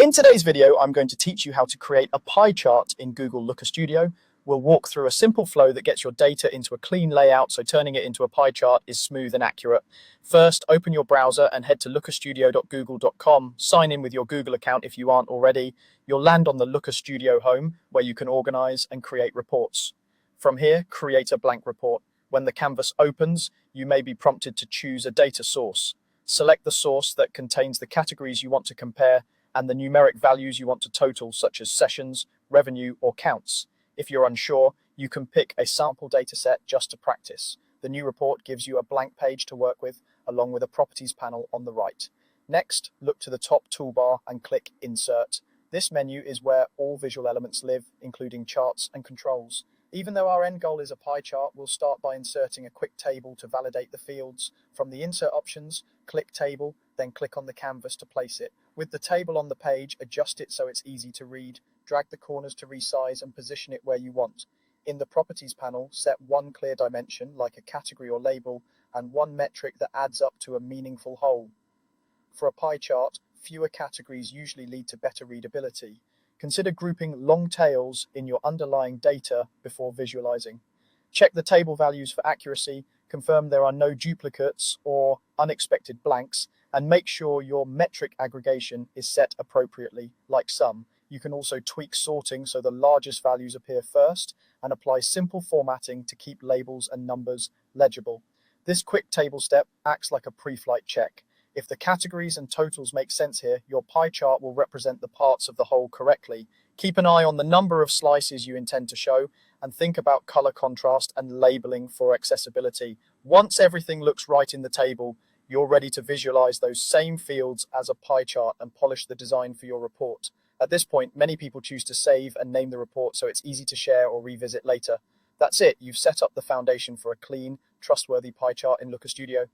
In today's video, I'm going to teach you how to create a pie chart in Google Looker Studio. We'll walk through a simple flow that gets your data into a clean layout, so turning it into a pie chart is smooth and accurate. First, open your browser and head to lookerstudio.google.com. Sign in with your Google account if you aren't already. You'll land on the Looker Studio home, where you can organize and create reports. From here, create a blank report. When the canvas opens, you may be prompted to choose a data source. Select the source that contains the categories you want to compare and the numeric values you want to total, such as sessions, revenue, or counts. If you're unsure, you can pick a sample dataset just to practice. The new report gives you a blank page to work with, along with a properties panel on the right. Next, look to the top toolbar and click Insert. This menu is where all visual elements live, including charts and controls. Even though our end goal is a pie chart, we'll start by inserting a quick table to validate the fields. From the Insert options, click Table, then click on the canvas to place it. With the table on the page, adjust it so it's easy to read. Drag the corners to resize and position it where you want. In the Properties panel, set one clear dimension, like a category or label, and one metric that adds up to a meaningful whole. For a pie chart, fewer categories usually lead to better readability. Consider grouping long tails in your underlying data before visualizing. Check the table values for accuracy, confirm there are no duplicates or unexpected blanks, and make sure your metric aggregation is set appropriately, like sum. You can also tweak sorting so the largest values appear first, and apply simple formatting to keep labels and numbers legible. This quick table step acts like a pre-flight check. If the categories and totals make sense here, your pie chart will represent the parts of the whole correctly. Keep an eye on the number of slices you intend to show, and think about color contrast and labeling for accessibility. Once everything looks right in the table, you're ready to visualize those same fields as a pie chart and polish the design for your report. At this point, many people choose to save and name the report so it's easy to share or revisit later. That's it. You've set up the foundation for a clean, trustworthy pie chart in Looker Studio.